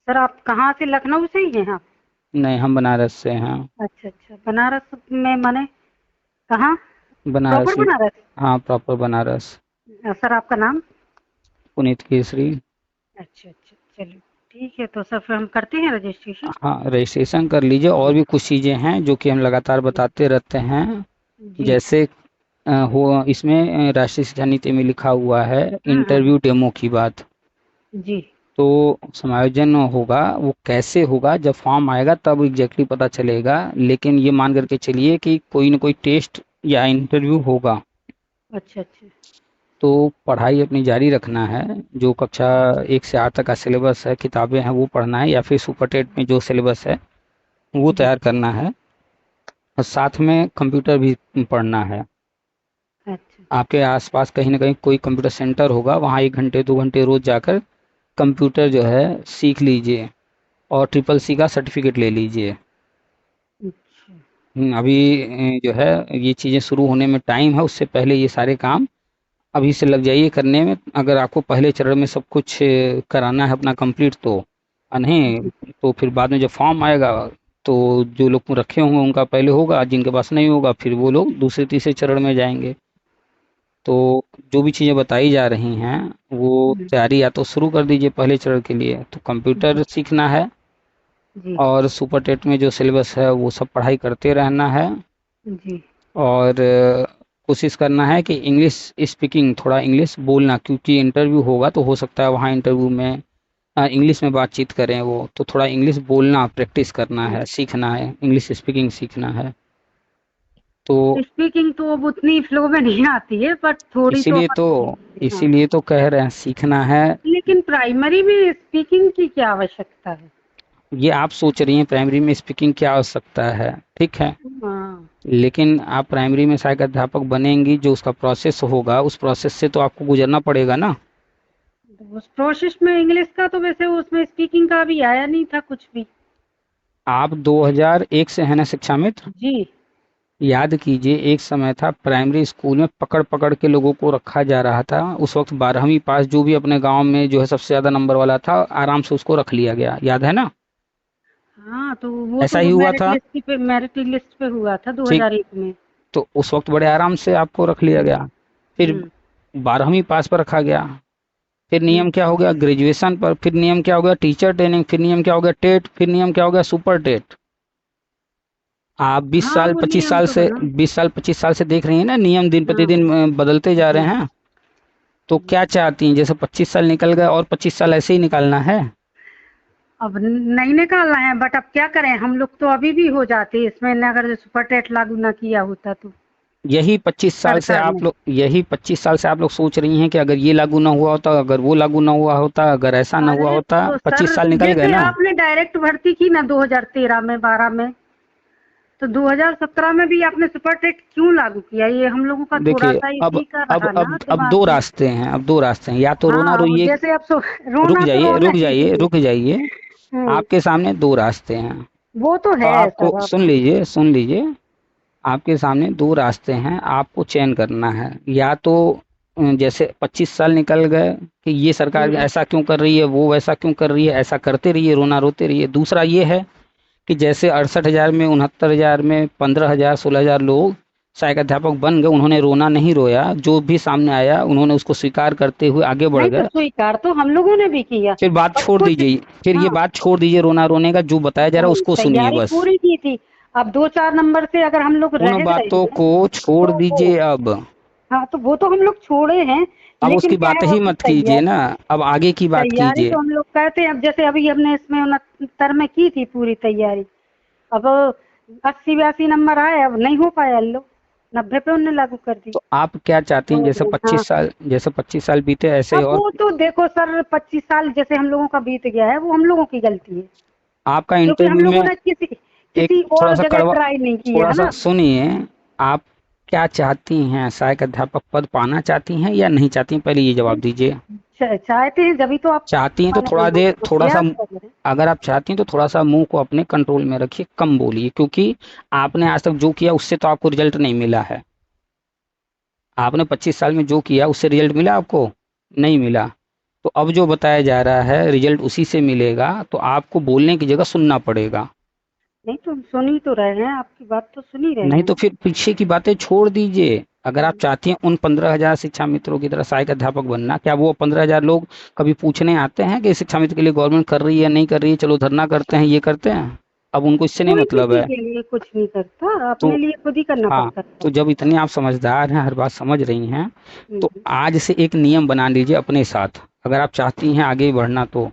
[SPEAKER 2] सर आप कहाँ से, लखनऊ से ही हैं आप?
[SPEAKER 1] नहीं, हम बनारस से हैं।
[SPEAKER 2] अच्छा अच्छा, बनारस में माने कहाँ? प्रॉपर
[SPEAKER 1] बनारस में।
[SPEAKER 2] बनारस?
[SPEAKER 1] हाँ, प्रॉपर बनारस।
[SPEAKER 2] सर आपका नाम?
[SPEAKER 1] पुनीत केसरी।
[SPEAKER 2] अच्छा अच्छा चलिए ठीक है, तो सर फिर हम करते हैं रजिस्ट्रेशन।
[SPEAKER 1] हाँ, रजिस्ट्रेशन कर लीजिए। और भी कुछ चीज़ें हैं जो कि हम लगातार बताते रहते हैं।
[SPEAKER 2] जी
[SPEAKER 1] जैसे हो इसमें राष्ट्रीय शिक्षा नीति में लिखा हुआ है
[SPEAKER 2] हाँ
[SPEAKER 1] इंटरव्यू डेमो की बात।
[SPEAKER 2] जी
[SPEAKER 1] तो समायोजन होगा वो कैसे होगा, जब फॉर्म आएगा तब एग्जैक्टली पता चलेगा, लेकिन ये मान करके चलिए कि कोई ना कोई टेस्ट या इंटरव्यू होगा।
[SPEAKER 2] अच्छा अच्छा
[SPEAKER 1] तो पढ़ाई अपनी जारी रखना है। जो कक्षा 1 से 8 तक का सिलेबस है, किताबें हैं, वो पढ़ना है, या फिर सुपर टेट में जो सिलेबस है वो
[SPEAKER 2] जी
[SPEAKER 1] तैयार करना है। और साथ में कंप्यूटर भी पढ़ना है।
[SPEAKER 2] अच्छा
[SPEAKER 1] आपके आसपास कहीं ना कहीं कोई कंप्यूटर सेंटर होगा, वहाँ 1 घंटे 2 घंटे रोज जाकर कंप्यूटर जो है सीख लीजिए और ट्रिपल सी का सर्टिफिकेट ले लीजिए।
[SPEAKER 2] अच्छा
[SPEAKER 1] अभी जो है ये चीज़ें शुरू होने में टाइम है, उससे पहले ये सारे काम अभी से लग जाइए करने में। अगर आपको पहले चरण में सब कुछ कराना है अपना कंप्लीट, तो नहीं
[SPEAKER 2] जी
[SPEAKER 1] तो फिर बाद में जब फॉर्म आएगा तो जो लोग रखे होंगे उनका पहले होगा, जिनके पास नहीं होगा फिर वो लोग दूसरे तीसरे चरण में जाएंगे। तो जो भी चीज़ें बताई जा रही हैं वो तैयारी या तो शुरू कर दीजिए पहले चरण के लिए, तो
[SPEAKER 2] जी
[SPEAKER 1] कंप्यूटर सीखना है
[SPEAKER 2] जी
[SPEAKER 1] और सुपर टेट में जो सिलेबस है वो सब पढ़ाई करते रहना है।
[SPEAKER 2] जी
[SPEAKER 1] और कोशिश करना है कि इंग्लिश स्पीकिंग, थोड़ा इंग्लिश बोलना, क्योंकि इंटरव्यू होगा तो हो सकता है वहाँ इंटरव्यू में इंग्लिश में बातचीत करें वो, तो थोड़ा इंग्लिश बोलना प्रैक्टिस करना है, सीखना है, इंग्लिश स्पीकिंग सीखना है। तो
[SPEAKER 2] स्पीकिंग तो अब उतनी फ्लो में नहीं आती है, बट थोड़ी तो
[SPEAKER 1] इसीलिए तो
[SPEAKER 2] आती है हाँ।
[SPEAKER 1] इसीलिए तो कह रहे हैं सीखना है।
[SPEAKER 2] लेकिन प्राइमरी में स्पीकिंग की क्या आवश्यकता है?
[SPEAKER 1] ये आप सोच रही हैं प्राइमरी में स्पीकिंग की आवश्यकता है, ठीक है,
[SPEAKER 2] हाँ
[SPEAKER 1] लेकिन आप प्राइमरी में सहायक अध्यापक बनेंगी, जो उसका प्रोसेस होगा उस प्रोसेस से तो आपको गुजरना पड़ेगा ना।
[SPEAKER 2] तो उस प्रोसेस में इंग्लिश का तो वैसे उसमें स्पीकिंग का भी आया नहीं था कुछ भी।
[SPEAKER 1] आप 2001 से है ना शिक्षा मित्र?
[SPEAKER 2] जी
[SPEAKER 1] याद कीजिए, एक समय था प्राइमरी स्कूल में पकड़ पकड़ के लोगों को रखा जा रहा था। उस वक्त 12वीं पास जो भी अपने गांव में जो है सबसे ज्यादा नंबर वाला था, आराम से उसको रख लिया गया, याद है ना?
[SPEAKER 2] हाँ, तो वो
[SPEAKER 1] ऐसा ही
[SPEAKER 2] तो
[SPEAKER 1] हुआ था।
[SPEAKER 2] मेरिट लिस्ट पे हुआ था
[SPEAKER 1] ठीक,
[SPEAKER 2] 2001 में।
[SPEAKER 1] तो उस वक्त बड़े आराम से आपको रख लिया गया। फिर
[SPEAKER 2] हम्म
[SPEAKER 1] 12वीं पास पर रखा गया। फिर
[SPEAKER 2] हम्म
[SPEAKER 1] नियम क्या हो गया ग्रेजुएशन पर, फिर नियम क्या हो गया टीचर ट्रेनिंग, फिर नियम क्या हो गया टेट, फिर नियम क्या हो गया सुपर टेट। आप 20
[SPEAKER 2] हाँ
[SPEAKER 1] साल
[SPEAKER 2] वो
[SPEAKER 1] 25
[SPEAKER 2] नियम
[SPEAKER 1] साल
[SPEAKER 2] तो
[SPEAKER 1] से
[SPEAKER 2] बना।
[SPEAKER 1] 20 साल 25 साल से देख रही हैं ना, नियम दिन
[SPEAKER 2] हाँ
[SPEAKER 1] प्रतिदिन बदलते जा रहे
[SPEAKER 2] जी
[SPEAKER 1] हैं। तो
[SPEAKER 2] जी।
[SPEAKER 1] क्या चाहती हैं, जैसे 25 साल निकल गए और 25 साल ऐसे ही निकालना है?
[SPEAKER 2] अब नहीं निकालना है, बट अब क्या करें, हम लोग तो अभी भी हो जाते इसमें न, अगर सुपर टेट लागू ना किया होता तो।
[SPEAKER 1] यही 25 साल से
[SPEAKER 2] सरकार
[SPEAKER 1] आप
[SPEAKER 2] ने।
[SPEAKER 1] लोग यही 25 साल से आप लोग सोच रही हैं कि अगर ये लागू ना हुआ होता, अगर वो लागू ना हुआ होता, अगर ऐसा ना हुआ
[SPEAKER 2] अरे
[SPEAKER 1] होता।
[SPEAKER 2] तो सर,
[SPEAKER 1] 25 साल निकल गए
[SPEAKER 2] जैसे
[SPEAKER 1] ना।
[SPEAKER 2] आपने डायरेक्ट भर्ती की ना 2013 में 12 में, तो 2017 में भी आपने सुपर टेट क्यों लागू किया? ये हम लोगों का थोड़ा
[SPEAKER 1] देखिए,
[SPEAKER 2] सा
[SPEAKER 1] अब
[SPEAKER 2] इसी का
[SPEAKER 1] अब
[SPEAKER 2] रहा ना
[SPEAKER 1] अब अब
[SPEAKER 2] दिमाग
[SPEAKER 1] दो
[SPEAKER 2] में।
[SPEAKER 1] रास्ते हैं, अब दो रास्ते हैं, या तो रोना
[SPEAKER 2] हाँ, अब
[SPEAKER 1] रोइए।
[SPEAKER 2] जैसे अब
[SPEAKER 1] रुक
[SPEAKER 2] रोना तो
[SPEAKER 1] जाइए,
[SPEAKER 2] रोना
[SPEAKER 1] रुक
[SPEAKER 2] ही
[SPEAKER 1] जाइए,
[SPEAKER 2] है।
[SPEAKER 1] रुक जाइए।
[SPEAKER 2] हम्म,
[SPEAKER 1] आपके सामने दो रास्ते हैं।
[SPEAKER 2] वो तो
[SPEAKER 1] अब
[SPEAKER 2] है
[SPEAKER 1] आपको
[SPEAKER 2] सर।
[SPEAKER 1] सुन
[SPEAKER 2] आप
[SPEAKER 1] लीजिए, सुन लीजिए। आपके सामने दो रास्ते हैं, आपको चयन करना है। या तो जैसे 25 साल निकल गए कि ये सरकार
[SPEAKER 2] हम्म,
[SPEAKER 1] ऐसा क्यों कर रही है, वो वैसा क्यों कर रही है, ऐसा करते रहिए, रोना रोते रहिए। दूसरा ये है कि जैसे 68,000 में, 69,000 में, 15,000, 16,000 लोग सहायक अध्यापक बन गए, उन्होंने रोना नहीं रोया, जो भी सामने आया उन्होंने उसको स्वीकार करते हुए आगे बढ़
[SPEAKER 2] नहीं तो
[SPEAKER 1] गए।
[SPEAKER 2] स्वीकार तो हम लोगों ने भी किया।
[SPEAKER 1] फिर बात
[SPEAKER 2] और
[SPEAKER 1] छोड़
[SPEAKER 2] कुछ,
[SPEAKER 1] दीजिए, फिर ये
[SPEAKER 2] हाँ,
[SPEAKER 1] बात छोड़ दीजिए रोना रोने का, जो बताया जा रहा है
[SPEAKER 2] वही
[SPEAKER 1] उसको सुनिए
[SPEAKER 2] तैयारी
[SPEAKER 1] बस।
[SPEAKER 2] पूरी की थी। अब 2-4 नंबर से अगर हम लोग
[SPEAKER 1] उन
[SPEAKER 2] रह गए
[SPEAKER 1] बातों
[SPEAKER 2] हैं
[SPEAKER 1] को छोड़
[SPEAKER 2] तो वो,
[SPEAKER 1] दीजिए अब।
[SPEAKER 2] हाँ, तो वो तो हम लोग छोड़े हैं।
[SPEAKER 1] अब
[SPEAKER 2] लेकिन
[SPEAKER 1] उसकी
[SPEAKER 2] क्या है,
[SPEAKER 1] बात
[SPEAKER 2] वो
[SPEAKER 1] ही
[SPEAKER 2] अपनी
[SPEAKER 1] मत कीजिए ना।
[SPEAKER 2] तैयारी,
[SPEAKER 1] अब आगे की बात
[SPEAKER 2] तैयारी
[SPEAKER 1] कीजिए।
[SPEAKER 2] तो हम लोग कहते हैं। अब जैसे अभी हमने इसमें 69 में की थी पूरी तैयारी। अब 80-82 नंबर आए, अब नहीं हो पाया लो, 90 पे उन्होंने लागू कर दी।
[SPEAKER 1] तो आप क्या चाहती हैं, जैसे
[SPEAKER 2] तो हाँ,
[SPEAKER 1] 25 साल, जैसे 25 साल बीते ऐसे ही
[SPEAKER 2] अब
[SPEAKER 1] और।
[SPEAKER 2] वो तो देखो सर, 25 साल जैसे हम लोगों का बीत गया है, वो हम लोगों की गलती है,
[SPEAKER 1] आपका
[SPEAKER 2] क्योंकि हम
[SPEAKER 1] इंटरव्यू
[SPEAKER 2] लोगों
[SPEAKER 1] में
[SPEAKER 2] ने किसी
[SPEAKER 1] एक
[SPEAKER 2] किसी
[SPEAKER 1] थोड़ा
[SPEAKER 2] और
[SPEAKER 1] सा
[SPEAKER 2] जगह
[SPEAKER 1] कड़वा,
[SPEAKER 2] ट्राई नहीं किया
[SPEAKER 1] थोड़ा
[SPEAKER 2] है
[SPEAKER 1] सा
[SPEAKER 2] ना।
[SPEAKER 1] सुनिए। आप क्या चाहती हैं, सहायक अध्यापक पद पाना चाहती हैं या नहीं चाहती हैं, पहले ये जवाब दीजिए।
[SPEAKER 2] चाहते हैं, जभी तो आप
[SPEAKER 1] चाहती हैं तो
[SPEAKER 2] हमारे
[SPEAKER 1] थोड़ा देर, थोड़ा सा,
[SPEAKER 2] प्रयास कर रहे हैं।
[SPEAKER 1] अगर आप चाहती हैं तो थोड़ा सा मुंह को अपने कंट्रोल में रखिए, कम बोलिए, क्योंकि आपने आज तक जो किया उससे तो आपको रिजल्ट नहीं मिला है। आपने 25 साल में जो किया उससे रिजल्ट मिला आपको? नहीं मिला। तो अब जो बताया जा रहा है रिजल्ट उसी से मिलेगा, तो आपको बोलने की जगह सुनना पड़ेगा।
[SPEAKER 2] नहीं तो हम सुन ही तो रहे हैं, आपकी बात तो सुन ही रहे
[SPEAKER 1] नहीं
[SPEAKER 2] हैं।
[SPEAKER 1] तो फिर पीछे की बातें छोड़ दीजिए। अगर आप चाहती हैं उन 15,000 शिक्षा मित्रों की तरह सहायक अध्यापक बनना, क्या वो 15,000 लोग कभी पूछने आते हैं कि शिक्षा मित्र के लिए गवर्नमेंट कर रही है नहीं कर रही है, चलो धरना करते हैं, ये करते हैं? अब उनको इससे नहीं
[SPEAKER 2] कोई
[SPEAKER 1] मतलब
[SPEAKER 2] किसी
[SPEAKER 1] है।
[SPEAKER 2] के लिए कुछ नहीं करता,
[SPEAKER 1] तो
[SPEAKER 2] अपने लिए खुद ही करना
[SPEAKER 1] हाँ,
[SPEAKER 2] पड़ता है।
[SPEAKER 1] तो जब इतनी आप समझदार हैं, हर बात समझ रही हैं, तो
[SPEAKER 2] हम्म,
[SPEAKER 1] आज से एक नियम बना लीजिए अपने साथ, अगर आप चाहती हैं आगे बढ़ना तो,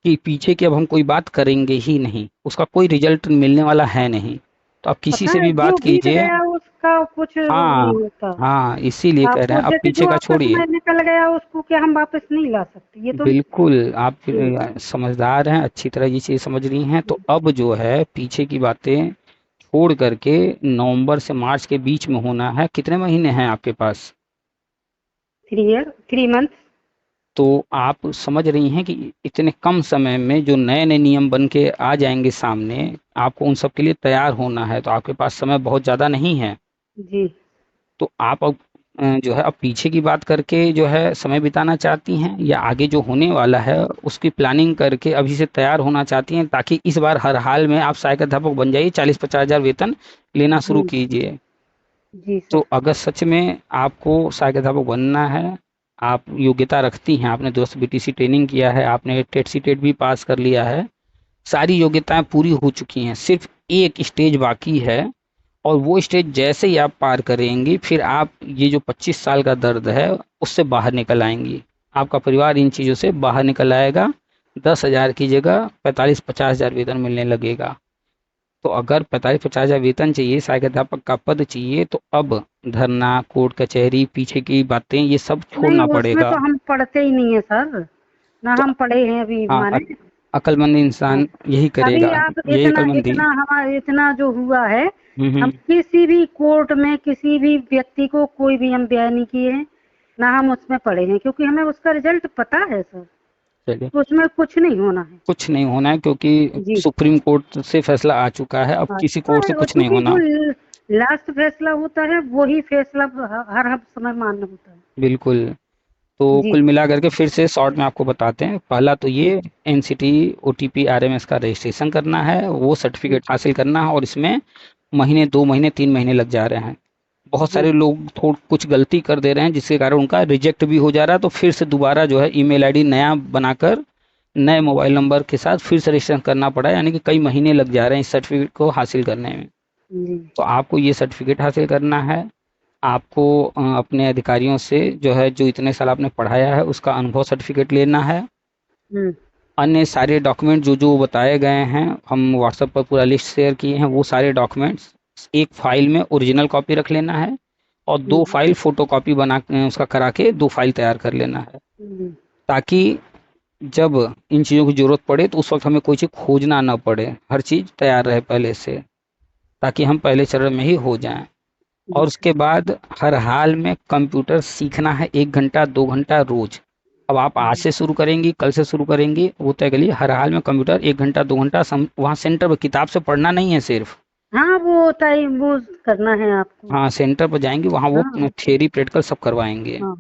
[SPEAKER 1] कि पीछे की अब हम कोई बात करेंगे ही नहीं, उसका कोई रिजल्ट मिलने वाला है नहीं। तो आप किसी
[SPEAKER 2] पता
[SPEAKER 1] से
[SPEAKER 2] है,
[SPEAKER 1] भी
[SPEAKER 2] जो
[SPEAKER 1] बात
[SPEAKER 2] बीत
[SPEAKER 1] कीजिए।
[SPEAKER 2] गया उसका कुछ नहीं
[SPEAKER 1] हाँ,
[SPEAKER 2] होता।
[SPEAKER 1] हाँ, इसीलिए कह रहे
[SPEAKER 2] आपको
[SPEAKER 1] हैं अब
[SPEAKER 2] जैसे जो
[SPEAKER 1] पीछे का
[SPEAKER 2] आपका
[SPEAKER 1] छोड़िए।
[SPEAKER 2] समय निकल गया उसको क्या हम वापस नहीं ला सकते? ये तो हम।
[SPEAKER 1] बिल्कुल, आप
[SPEAKER 2] हम्म,
[SPEAKER 1] समझदार हैं, अच्छी तरह ये चीज़ समझ रही हैं। तो
[SPEAKER 2] हम्म।
[SPEAKER 1] अब जो है पीछे की बातें छोड़ करके नवंबर से मार्च के बीच में होना है। कितने महीने हैं आपके पास?
[SPEAKER 2] 3 मंथ।
[SPEAKER 1] तो आप समझ रही हैं कि इतने कम समय में जो नए नए नियम बन के आ जाएंगे सामने, आपको उन सब के लिए तैयार होना है। तो आपके पास समय बहुत ज़्यादा नहीं है।
[SPEAKER 2] जी,
[SPEAKER 1] तो आप अब जो है अब पीछे की बात करके जो है समय बिताना चाहती हैं, या आगे जो होने वाला है उसकी प्लानिंग करके अभी से तैयार होना चाहती हैं, ताकि इस बार हर हाल में आप सहायक अध्यापक बन जाइए, 40-50 हज़ार वेतन लेना शुरू
[SPEAKER 2] जी,
[SPEAKER 1] कीजिए।
[SPEAKER 2] जी
[SPEAKER 1] तो
[SPEAKER 2] सर।
[SPEAKER 1] अगर सच में आपको सहायक अध्यापक बनना है, आप योग्यता रखती हैं, आपने 200 BTC ट्रेनिंग किया है, आपने टेट सी टेट भी पास कर लिया है, सारी योग्यताएं पूरी हो चुकी हैं, सिर्फ एक स्टेज बाकी है। और वो स्टेज जैसे ही आप पार करेंगी, फिर आप ये जो 25 साल का दर्द है उससे बाहर निकल आएंगी। आपका परिवार इन चीज़ों से बाहर निकल आएगा। 10,000 की जगह 45-50 हज़ार वेतन मिलने लगेगा। तो अगर 45-50 हज़ार वेतन चाहिए, सहायक अध्यापक का पद चाहिए, तो अब धरना, कोर्ट कचहरी, पीछे की बातें, ये सब
[SPEAKER 2] नहीं,
[SPEAKER 1] छोड़ना
[SPEAKER 2] उसमें
[SPEAKER 1] पड़ेगा।
[SPEAKER 2] तो हम पढ़ते ही नहीं है सर, ना
[SPEAKER 1] तो
[SPEAKER 2] हम पढ़े हैं अभी
[SPEAKER 1] हाँ,
[SPEAKER 2] माने।
[SPEAKER 1] अक्लमंद
[SPEAKER 2] हाँ,
[SPEAKER 1] इंसान यही
[SPEAKER 2] अभी
[SPEAKER 1] करेगा,
[SPEAKER 2] आप
[SPEAKER 1] यही
[SPEAKER 2] इतना
[SPEAKER 1] अक्लमंदी।
[SPEAKER 2] इतना हमारा इतना जो हुआ है, हम
[SPEAKER 1] हम्म।
[SPEAKER 2] किसी भी कोर्ट में किसी भी व्यक्ति को कोई भी हम बयान नहीं किए हैं, ना हम उसमें पढ़े हैं, क्योंकि हमें उसका रिजल्ट पता है सर।
[SPEAKER 1] चलिए,
[SPEAKER 2] उसमें कुछ नहीं होना है।
[SPEAKER 1] कुछ नहीं होना है, क्योंकि
[SPEAKER 2] जी,
[SPEAKER 1] सुप्रीम कोर्ट से फैसला आ चुका है, अब किसी
[SPEAKER 2] अच्छा
[SPEAKER 1] कोर्ट से
[SPEAKER 2] है, और
[SPEAKER 1] कुछ नहीं
[SPEAKER 2] क्योंकि जो
[SPEAKER 1] होना।
[SPEAKER 2] लास्ट फैसला होता है वही फैसला हर हर समय मान्य होता है।
[SPEAKER 1] बिल्कुल। तो
[SPEAKER 2] जी,
[SPEAKER 1] कुल मिला करके फिर से शॉर्ट में आपको बताते हैं। पहला तो ये एनसीटी ओटीपी आरएमएस का रजिस्ट्रेशन करना है, वो
[SPEAKER 2] जी,
[SPEAKER 1] सर्टिफिकेट हासिल करना है, और इसमें महीने, 2 महीने, 3 महीने लग जा रहे हैं। बहुत
[SPEAKER 2] जी,
[SPEAKER 1] सारे लोग थोड़ कुछ गलती कर दे रहे हैं, जिसके कारण उनका रिजेक्ट भी हो जा रहा है। तो फिर से दोबारा जो है ईमेल आईडी नया बनाकर नए मोबाइल नंबर के साथ फिर से रजिस्ट्रेशन करना पड़ा है, यानी कि कई महीने लग जा रहे हैं इस सर्टिफिकेट को हासिल करने में।
[SPEAKER 2] जी,
[SPEAKER 1] तो आपको ये सर्टिफिकेट हासिल करना है। आपको अपने अधिकारियों से जो है, जो इतने साल आपने पढ़ाया है उसका अनुभव सर्टिफिकेट लेना है।
[SPEAKER 2] हम्म,
[SPEAKER 1] अन्य सारे डॉक्यूमेंट जो जो बताए गए हैं, हम व्हाट्सएप पर पूरा लिस्ट शेयर किए हैं, वो सारे डॉक्यूमेंट्स एक फाइल में ओरिजिनल कॉपी रख लेना है। और 2 फाइल फोटोकॉपी बना उसका करा के 2 फाइल तैयार कर लेना है, ताकि जब इन चीज़ों की ज़रूरत पड़े तो उस वक्त हमें कोई चीज़ खोजना ना पड़े, हर चीज़ तैयार रहे पहले से, ताकि हम पहले चरण में ही हो जाएं। और उसके बाद हर हाल में कंप्यूटर सीखना है, 1 घंटा 2 घंटा रोज। अब आप आज से शुरू करेंगी, कल से शुरू करेंगी, वो तय करिए। हर हाल में कंप्यूटर 1 घंटा 2 घंटा वहाँ सेंटर पर, किताब से पढ़ना नहीं है सिर्फ।
[SPEAKER 2] हाँ वो होता है, वो करना है आपको।
[SPEAKER 1] हाँ, सेंटर पर जाएंगे, वहाँ वो
[SPEAKER 2] हाँ
[SPEAKER 1] थियरी प्रैक्टिकल सब करवाएंगे।
[SPEAKER 2] हाँ।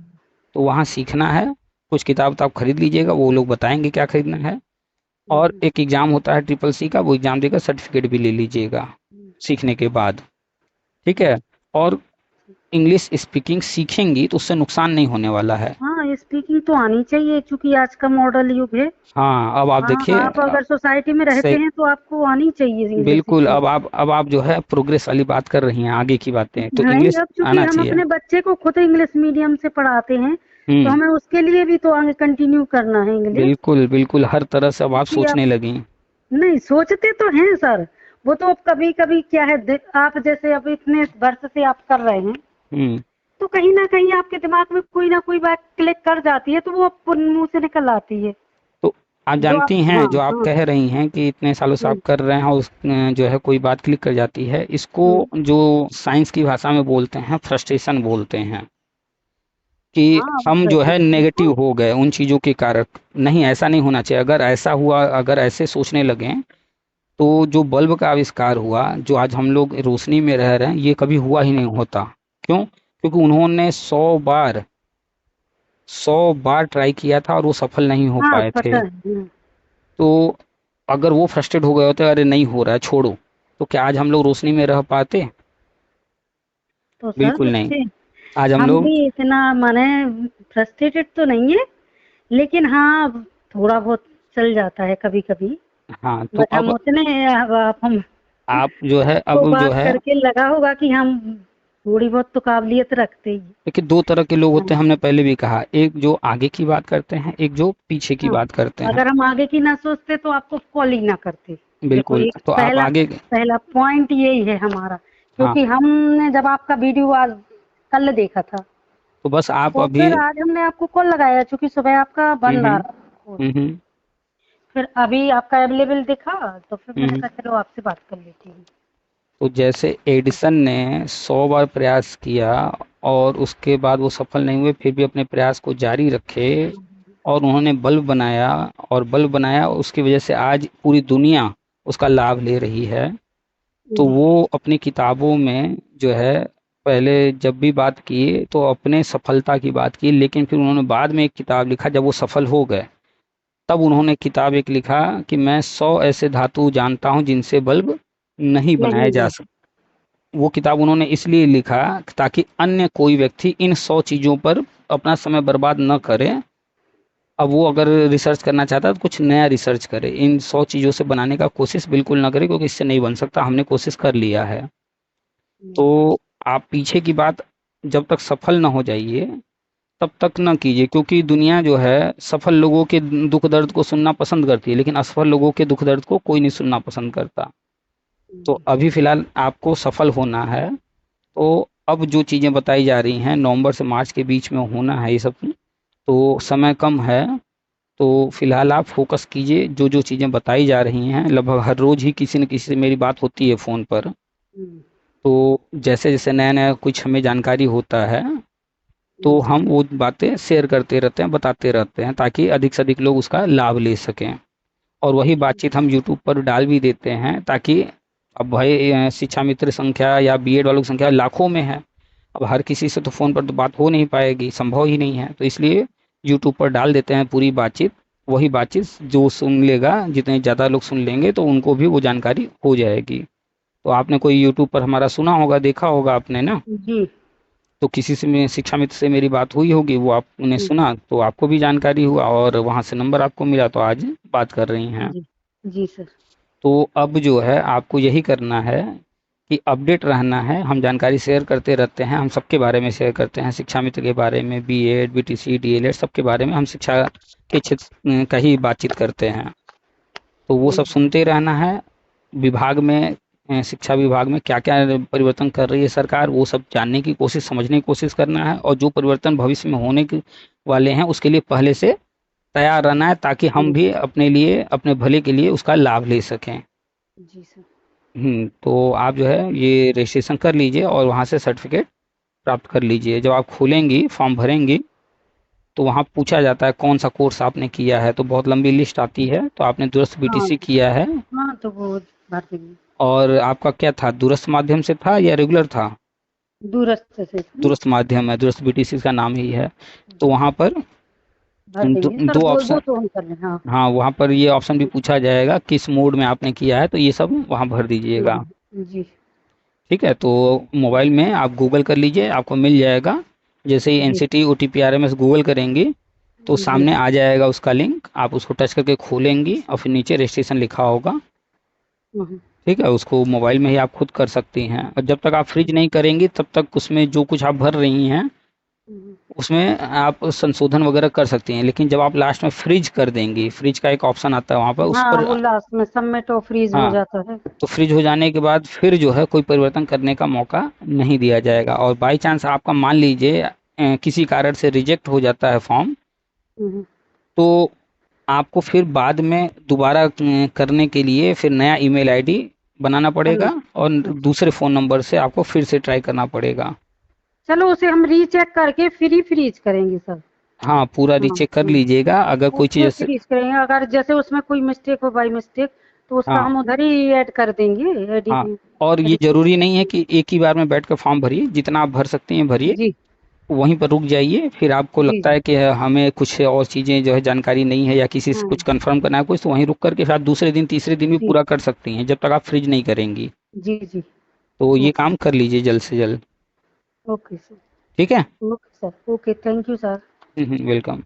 [SPEAKER 1] तो वहाँ सीखना है। कुछ किताब तो आप खरीद लीजिएगा, वो लोग बताएंगे क्या खरीदना है। और एक एग्ज़ाम होता है ट्रिपल सी का, वो एग्ज़ाम देकर सर्टिफिकेट भी ले लीजिएगा सीखने के बाद, ठीक है। और इंग्लिश स्पीकिंग सीखेंगी तो उससे नुकसान नहीं होने वाला है।
[SPEAKER 2] हाँ स्पीकिंग तो आनी चाहिए, क्योंकि आज का मॉडल युग है।
[SPEAKER 1] हाँ, अब आप
[SPEAKER 2] हाँ
[SPEAKER 1] देखिए
[SPEAKER 2] आप अगर सोसाइटी में रहते
[SPEAKER 1] से
[SPEAKER 2] हैं तो आपको आनी चाहिए इंग्लिश
[SPEAKER 1] बिल्कुल।
[SPEAKER 2] स्पीकिंग।
[SPEAKER 1] अब आप जो है प्रोग्रेस वाली बात कर रही हैं, आगे की बातें, तो
[SPEAKER 2] नहीं,
[SPEAKER 1] इंग्लिश
[SPEAKER 2] अब चूंकि
[SPEAKER 1] आना
[SPEAKER 2] हम
[SPEAKER 1] चाहिए।
[SPEAKER 2] अपने बच्चे को खुद इंग्लिश मीडियम से पढ़ाते हैं, तो
[SPEAKER 1] हम्म।
[SPEAKER 2] हमें उसके लिए भी तो आगे कंटिन्यू करना है इंग्लिश।
[SPEAKER 1] बिल्कुल बिल्कुल, हर तरह से अब आप
[SPEAKER 2] क्योंकि आप
[SPEAKER 1] सोचने लगी।
[SPEAKER 2] नहीं सोचते तो हैं सर, वो तो अब कभी कभी क्या है, आप जैसे अब इतने वर्ष से आप कर रहे हैं,
[SPEAKER 1] हम्म।
[SPEAKER 2] तो कहीं ना कहीं आपके दिमाग में कोई ना कोई बात क्लिक कर जाती है, तो वो मुंह से निकल आती है।
[SPEAKER 1] तो आप
[SPEAKER 2] जो आप,
[SPEAKER 1] जानती हैं,
[SPEAKER 2] हाँ
[SPEAKER 1] जो आप
[SPEAKER 2] हाँ।
[SPEAKER 1] कह रही हैं कि इतने सालों से आप
[SPEAKER 2] हम्म,
[SPEAKER 1] कर रहे हैं और जो है कोई बात क्लिक कर जाती है, इसको
[SPEAKER 2] हम्म,
[SPEAKER 1] जो साइंस की भाषा में बोलते हैं फ्रस्ट्रेशन बोलते हैं, कि
[SPEAKER 2] हाँ
[SPEAKER 1] हम जो है
[SPEAKER 2] फ्रस्ट्रेशन
[SPEAKER 1] नेगेटिव
[SPEAKER 2] तो।
[SPEAKER 1] हो गए उन चीज़ों के कारण। नहीं, ऐसा नहीं होना चाहिए। अगर ऐसा हुआ, अगर ऐसे सोचने लगे, तो जो बल्ब का आविष्कार हुआ, जो आज हम लोग रोशनी में रह रहे हैं, ये कभी हुआ ही नहीं होता। क्यों? क्योंकि उन्होंने 100 बार ट्राई किया था और वो सफल नहीं हो
[SPEAKER 2] हाँ
[SPEAKER 1] पाए थे।
[SPEAKER 2] पता है।
[SPEAKER 1] तो अगर वो फ्रस्ट्रेट हो गए होते, अरे नहीं हो रहा है छोड़ो, तो क्या आज हम लोग रोशनी में रह पाते?
[SPEAKER 2] तो सर
[SPEAKER 1] बिल्कुल नहीं।
[SPEAKER 2] बच्चे,
[SPEAKER 1] आज हम
[SPEAKER 2] हम
[SPEAKER 1] लोग,
[SPEAKER 2] भी इतना माने फ्रस्ट्रेटेड तो नहीं है, लेकिन हाँ थोड़ा बहुत चल जाता है कभी कभी।
[SPEAKER 1] हाँ, तो
[SPEAKER 2] बट हम
[SPEAKER 1] अब
[SPEAKER 2] उतने, अब हम
[SPEAKER 1] आप जो है,
[SPEAKER 2] को
[SPEAKER 1] अब जो
[SPEAKER 2] बात
[SPEAKER 1] है,
[SPEAKER 2] करके लगा होगा कि हम थोड़ी बहुत तो काबिलियत रखते ही
[SPEAKER 1] देखिए 2 तरह के लोग होते
[SPEAKER 2] हैं।
[SPEAKER 1] हैं, हमने पहले भी कहा, एक जो आगे की बात करते हैं, एक जो पीछे की
[SPEAKER 2] हाँ,
[SPEAKER 1] बात करते हैं।
[SPEAKER 2] अगर हम आगे की ना सोचते तो आपको कॉल ही ना करते। देखो
[SPEAKER 1] बिल्कुल,
[SPEAKER 2] एक
[SPEAKER 1] तो आप
[SPEAKER 2] पहला
[SPEAKER 1] आगे,
[SPEAKER 2] पहला पॉइंट यही है हमारा,
[SPEAKER 1] हाँ,
[SPEAKER 2] क्योंकि हमने जब आपका वीडियो आज कल देखा था,
[SPEAKER 1] तो बस आप
[SPEAKER 2] तो
[SPEAKER 1] अभी,
[SPEAKER 2] फिर आज हमने आपको कॉल लगाया, क्योंकि सुबह आपका बंद आ
[SPEAKER 1] हम्म
[SPEAKER 2] रहा था।
[SPEAKER 1] हम्म
[SPEAKER 2] फिर अभी आपका अवेलेबल दिखा, तो फिर मैंने
[SPEAKER 1] हम्म।
[SPEAKER 2] कहा चलो आपसे बात कर लेती हूँ।
[SPEAKER 1] तो जैसे एडिसन ने 100 बार प्रयास किया और उसके बाद वो सफल नहीं हुए, फिर भी अपने प्रयास को जारी रखे और उन्होंने बल्ब बनाया, और बल्ब बनाया उसकी वजह से आज पूरी दुनिया उसका लाभ ले रही है। तो
[SPEAKER 2] जी
[SPEAKER 1] वो अपनी किताबों में जो है, पहले जब भी बात की तो अपने सफलता की बात की, लेकिन फिर उन्होंने बाद में एक किताब लिखा जब वो सफल हो गए, तब उन्होंने किताब एक लिखा कि मैं 100 ऐसे धातु जानता हूं जिनसे बल्ब नहीं बनाया
[SPEAKER 2] नहीं
[SPEAKER 1] जा
[SPEAKER 2] नहीं।
[SPEAKER 1] सकता। वो किताब उन्होंने इसलिए लिखा ताकि अन्य कोई व्यक्ति इन 100 चीज़ों पर अपना समय बर्बाद न करे। अब वो अगर रिसर्च करना चाहता है तो कुछ नया रिसर्च करे, इन 100 चीज़ों से बनाने का कोशिश बिल्कुल ना करे, क्योंकि इससे नहीं बन सकता, हमने कोशिश कर लिया है। तो आप पीछे की बात जब तक सफल ना हो जाइए तब तक ना कीजिए, क्योंकि दुनिया जो है सफल लोगों के दुख दर्द को सुनना पसंद करती है, लेकिन असफल लोगों के दुख दर्द को कोई नहीं सुनना पसंद करता। तो अभी फिलहाल आपको सफल होना है। तो अब जो चीज़ें बताई जा रही हैं, नवंबर से मार्च के बीच में होना है ये सब, तो समय कम है। तो फिलहाल आप फोकस कीजिए, जो जो चीज़ें बताई जा रही हैं, लगभग हर रोज़ ही किसी न किसी से मेरी बात होती है फ़ोन पर। तो जैसे जैसे नया नया कुछ हमें जानकारी होता है, तो हम वो बातें शेयर करते रहते हैं, बताते रहते हैं, ताकि अधिक से अधिक लोग उसका लाभ ले सकें। और वही बातचीत हम यूट्यूब पर डाल भी देते हैं, ताकि अब भाई शिक्षा मित्र संख्या या बीएड वालों की संख्या लाखों में है। अब हर किसी से तो फ़ोन पर तो बात हो नहीं पाएगी, संभव ही नहीं है, तो इसलिए यूट्यूब पर डाल देते हैं पूरी बातचीत। वही बातचीत जो सुन लेगा, जितने ज़्यादा लोग सुन लेंगे तो उनको भी वो जानकारी हो जाएगी। तो आपने कोई यूट्यूब पर हमारा सुना होगा, देखा होगा आपने ना,
[SPEAKER 2] जी
[SPEAKER 1] तो किसी से शिक्षा मित्र से मेरी बात हुई होगी, वो आपने सुना तो आपको भी जानकारी हुआ और वहाँ से नंबर आपको मिला, तो आज बात कर रही हैं।
[SPEAKER 2] जी जी सर।
[SPEAKER 1] तो अब जो है आपको यही करना है कि अपडेट रहना है। हम जानकारी शेयर करते रहते हैं, हम सबके बारे में शेयर करते हैं, शिक्षा मित्र के बारे में, बीएड बीटीसी डीएलएड सबके बारे में हम शिक्षा के क्षेत्र का ही बातचीत करते हैं। तो वो सब सुनते रहना है। विभाग में शिक्षा विभाग में क्या क्या परिवर्तन कर रही है सरकार, वो सब जानने की कोशिश, समझने की कोशिश करना है, और जो परिवर्तन भविष्य में होने के वाले हैं उसके लिए पहले से तैयार रहना है, ताकि हम
[SPEAKER 2] जी
[SPEAKER 1] भी अपने लिए, अपने भले के लिए उसका लाभ ले सकें।
[SPEAKER 2] जी सर।
[SPEAKER 1] तो आप जो है ये रजिस्ट्रेशन कर लीजिए और वहाँ से सर्टिफिकेट प्राप्त कर लीजिए। जब आप खोलेंगी, फॉर्म भरेंगी, तो वहाँ पूछा जाता है कौन सा कोर्स आपने किया है, तो बहुत लंबी लिस्ट आती है। तो आपने दूरस्थ
[SPEAKER 2] हाँ
[SPEAKER 1] बीटीसी किया है,
[SPEAKER 2] हाँ, तो वो भर देंगे।
[SPEAKER 1] और आपका क्या था, दूरस्थ माध्यम से था या रेगुलर था?
[SPEAKER 2] दूरस्थ से ना।
[SPEAKER 1] दूरस्थ माध्यम है, दूरस्थ बीटीसी का नाम ही है। तो
[SPEAKER 2] जी,
[SPEAKER 1] वहाँ पर
[SPEAKER 2] भर देंगे सर,
[SPEAKER 1] दो
[SPEAKER 2] वो
[SPEAKER 1] ऑप्शन,
[SPEAKER 2] तो हम कर लें, हाँ।
[SPEAKER 1] हाँ वहाँ पर ये ऑप्शन भी पूछा जाएगा किस मोड में आपने किया है, तो ये सब वहाँ भर दीजिएगा।
[SPEAKER 2] जी
[SPEAKER 1] ठीक है, तो मोबाइल में आप गूगल कर लीजिए, आपको मिल जाएगा। जैसे ही
[SPEAKER 2] जी
[SPEAKER 1] एनसीटी ओटीपी आरएमएस गूगल करेंगी, तो
[SPEAKER 2] जी।
[SPEAKER 1] सामने आ जाएगा उसका लिंक, आप उसको टच करके खोलेंगी और फिर नीचे रजिस्ट्रेशन लिखा होगा।
[SPEAKER 2] हम्म,
[SPEAKER 1] ठीक है, उसको मोबाइल में ही आप खुद कर सकती हैं, और जब तक आप फ्रिज नहीं करेंगी तब तक उसमें जो कुछ आप भर रही हैं
[SPEAKER 2] हम्म।
[SPEAKER 1] उसमें आप संशोधन वगैरह कर सकती हैं। लेकिन जब आप लास्ट में फ्रिज कर देंगी, फ्रिज का एक ऑप्शन आता है वहाँ पर, उस
[SPEAKER 2] हाँ,
[SPEAKER 1] पर,
[SPEAKER 2] वो लास्ट में सबमिट और फ्रीज हो
[SPEAKER 1] हाँ,
[SPEAKER 2] जाता है।
[SPEAKER 1] तो फ्रिज हो जाने के बाद फिर जो है कोई परिवर्तन करने का मौका नहीं दिया जाएगा। और बाई चांस आपका मान लीजिए किसी कारण से रिजेक्ट हो जाता है फॉर्म,
[SPEAKER 2] हम्म,
[SPEAKER 1] तो आपको फिर बाद में दोबारा करने के लिए फिर नया ईमेल आईडी बनाना
[SPEAKER 2] करना।
[SPEAKER 1] पड़ेगा, और
[SPEAKER 2] अच्छा,
[SPEAKER 1] दूसरे फ़ोन नंबर से आपको फिर से ट्राई करना पड़ेगा।
[SPEAKER 2] चलो उसे हम रीचेक करके फिर ही फ्रीज करेंगे सर।
[SPEAKER 1] हाँ, पूरा
[SPEAKER 2] हाँ,
[SPEAKER 1] रीचेक कर लीजिएगा, अगर कोई
[SPEAKER 2] उसमें
[SPEAKER 1] चीज़,
[SPEAKER 2] फ्रीज करेंगे, अगर जैसे उसमें कोई मिस्टेक हो बाई मिस्टेक, तो उसका
[SPEAKER 1] हाँ
[SPEAKER 2] हम उधर ही ऐड कर देंगे,
[SPEAKER 1] हाँ, और ये
[SPEAKER 2] एडिट।
[SPEAKER 1] ज़रूरी नहीं है कि एक ही बार में बैठ कर फॉर्म भरिए, जितना आप भर सकते हैं भरिए,
[SPEAKER 2] जी
[SPEAKER 1] वहीं पर रुक जाइए। फिर आपको
[SPEAKER 2] जी
[SPEAKER 1] लगता
[SPEAKER 2] जी।
[SPEAKER 1] है कि हमें कुछ और चीज़ें जो है जानकारी नहीं है, या किसी से
[SPEAKER 2] हाँ
[SPEAKER 1] कुछ कंफर्म करना है कुछ, तो वहीं रुक करके शायद दूसरे दिन तीसरे दिन भी
[SPEAKER 2] जी
[SPEAKER 1] पूरा कर सकती हैं, जब तक आप फ्रिज नहीं करेंगी।
[SPEAKER 2] जी जी।
[SPEAKER 1] तो ये
[SPEAKER 2] ओके
[SPEAKER 1] काम कर लीजिए जल्द से जल्द।
[SPEAKER 2] Okay sir.
[SPEAKER 1] ठीक है।
[SPEAKER 2] Okay sir, okay, thank you sir.
[SPEAKER 1] Welcome.